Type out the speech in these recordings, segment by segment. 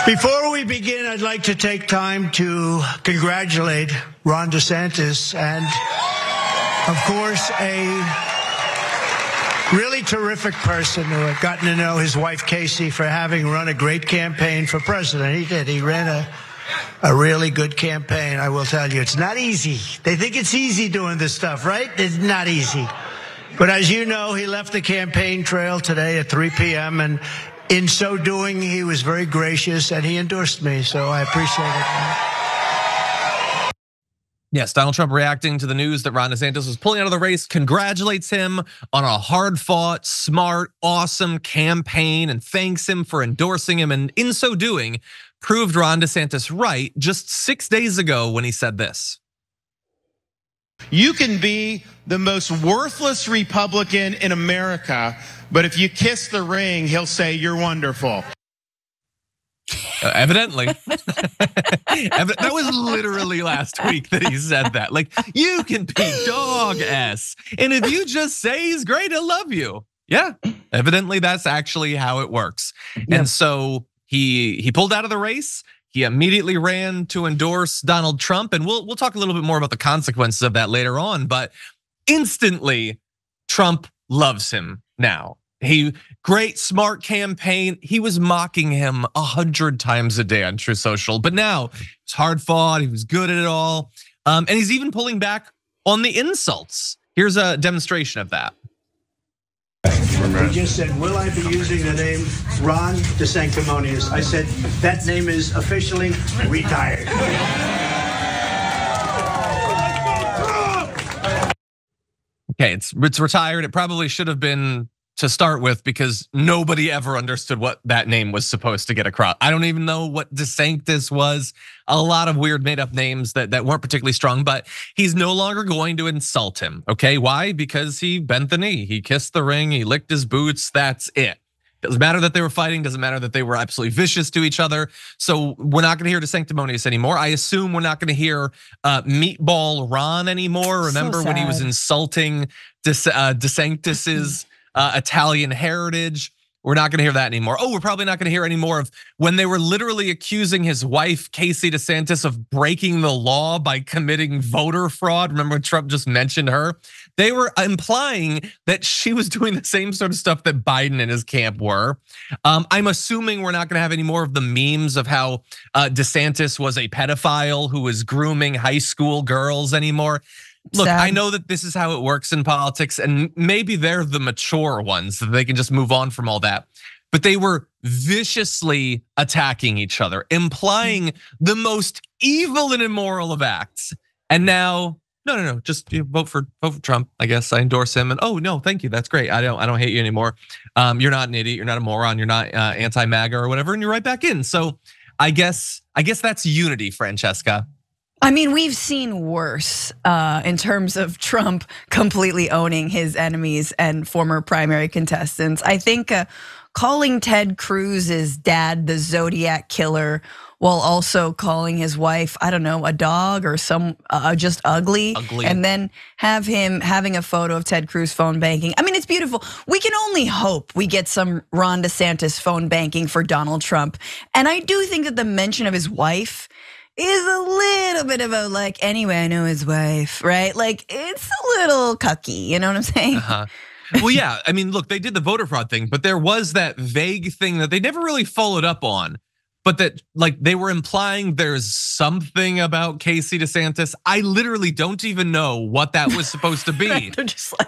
Before we begin, I'd like to take time to congratulate Ron DeSantis and, of course, a really terrific person who I've gotten to know, his wife, Casey, for having run a great campaign for president. He did. He ran a really good campaign, I will tell you. It's not easy. They think it's easy doing this stuff, right? It's not easy. But as you know, he left the campaign trail today at 3 p.m., and in so doing, he was very gracious, and he endorsed me, so I appreciate it. Yes, Donald Trump reacting to the news that Ron DeSantis was pulling out of the race, congratulates him on a hard-fought, smart, awesome campaign, and thanks him for endorsing him, and in so doing, proved Ron DeSantis right just 6 days ago when he said this. You can be the most worthless Republican in America, but if you kiss the ring, he'll say you're wonderful. Evidently. That was literally last week that he said that. Like, you can be dog ass, and if you just say he's great, he'll love you. Yeah, evidently that's actually how it works. And so he pulled out of the race. He immediately ran to endorse Donald Trump, and we'll talk a little bit more about the consequences of that later on, but instantly Trump loves him now. Great, smart campaign. He was mocking him 100 times a day on True Social, but now it's hard fought. He was good at it all. And he's even pulling back on the insults. Here's a demonstration of that. He just said, will I be using the name Ron DeSanctimonious? I said, that name is officially retired. Okay, it's retired. It probably should have been to start with because nobody ever understood what that name was supposed to get across. I don't even know what DeSanctis was. A lot of weird made up names that weren't particularly strong, but he's no longer going to insult him, okay? Why? Because he bent the knee, he kissed the ring, he licked his boots, that's it. Doesn't matter that they were fighting, doesn't matter that they were absolutely vicious to each other. So we're not gonna hear DeSanctimonious anymore. I assume we're not gonna hear Meatball Ron anymore. Remember when he was insulting DeSanctis's Italian heritage? We're not gonna hear that anymore. Oh, we're probably not gonna hear any more of when they were literally accusing his wife, Casey DeSantis, of breaking the law by committing voter fraud. Remember when Trump just mentioned her? They were implying that she was doing the same sort of stuff that Biden and his camp were. I'm assuming we're not gonna have any more of the memes of how DeSantis was a pedophile who was grooming high school girls anymore. Look, I know that this is how it works in politics, and maybe they're the mature ones, that they can just move on from all that. But they were viciously attacking each other, implying the most evil and immoral of acts. And now, no, just vote for Trump. I guess I endorse him. And oh no, thank you, that's great. I don't hate you anymore. You're not an idiot. You're not a moron. You're not anti-MAGA or whatever, and you're right back in. So I guess that's unity, Francesca. I mean, we've seen worse in terms of Trump completely owning his enemies and former primary contestants. I think calling Ted Cruz's dad the Zodiac killer while also calling his wife, I don't know, a dog or some just ugly. And then have him having a photo of Ted Cruz phone banking. I mean, it's beautiful. We can only hope we get some Ron DeSantis phone banking for Donald Trump. And I do think that the mention of his wife is a little bit of a like, anyway, I know his wife, right? Like, it's a little cucky, you know what I'm saying? Well, yeah, I mean, look, they did the voter fraud thing, but there was that vague thing that they never really followed up on, but that like they were implying there's something about Casey DeSantis. I literally don't even know what that was supposed to be,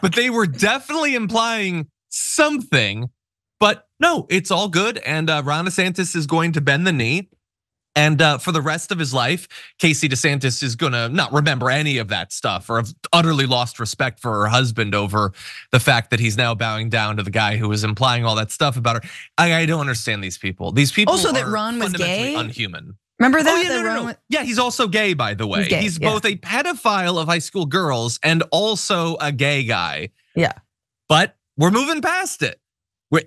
but they were definitely implying something, but no, it's all good. And Ron DeSantis is going to bend the knee. And for the rest of his life, Casey DeSantis is gonna not remember any of that stuff or have utterly lost respect for her husband over the fact that he's now bowing down to the guy who was implying all that stuff about her. I don't understand these people. These people also are that Ron was gay, unhuman. Remember that? Oh, yeah, no. Yeah, he's also gay, by the way. He's both a pedophile of high school girls and also a gay guy. Yeah. But we're moving past it.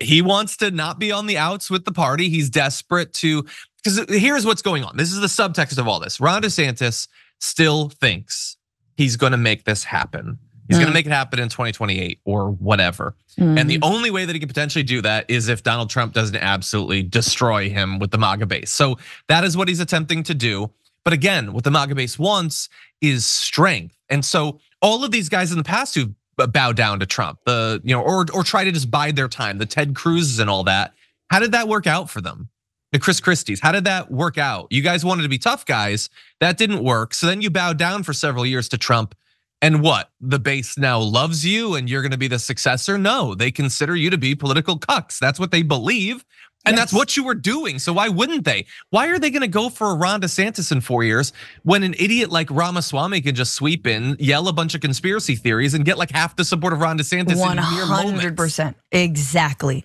He wants to not be on the outs with the party. He's desperate to, because here's what's going on. This is the subtext of all this. Ron DeSantis still thinks he's gonna make this happen. He's gonna make it happen in 2028 or whatever. And the only way that he can potentially do that is if Donald Trump doesn't absolutely destroy him with the MAGA base. So that is what he's attempting to do. But again, what the MAGA base wants is strength. And so all of these guys in the past who've bowed down to Trump, or try to just bide their time, the Ted Cruz's and all that, how did that work out for them? The Chris Christie's, how did that work out? You guys wanted to be tough guys, that didn't work. So then you bowed down for several years to Trump. And what? The base now loves you and you're gonna be the successor? No, they consider you to be political cucks. That's what they believe. And that's what you were doing. So why wouldn't they? Why are they gonna go for a Ron DeSantis in 4 years when an idiot like Ramaswamy can just sweep in, yell a bunch of conspiracy theories and get like half the support of Ron DeSantis 100%. Exactly.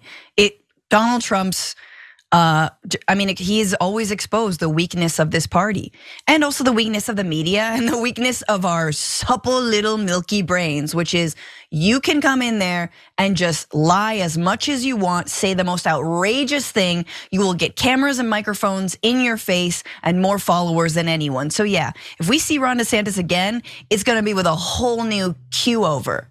Donald Trump's, he's always exposed the weakness of this party and also the weakness of the media and the weakness of our supple little milky brains, which is you can come in there and just lie as much as you want, say the most outrageous thing. You will get cameras and microphones in your face and more followers than anyone. So yeah, if we see Ron DeSantis again, it's gonna be with a whole new Q over.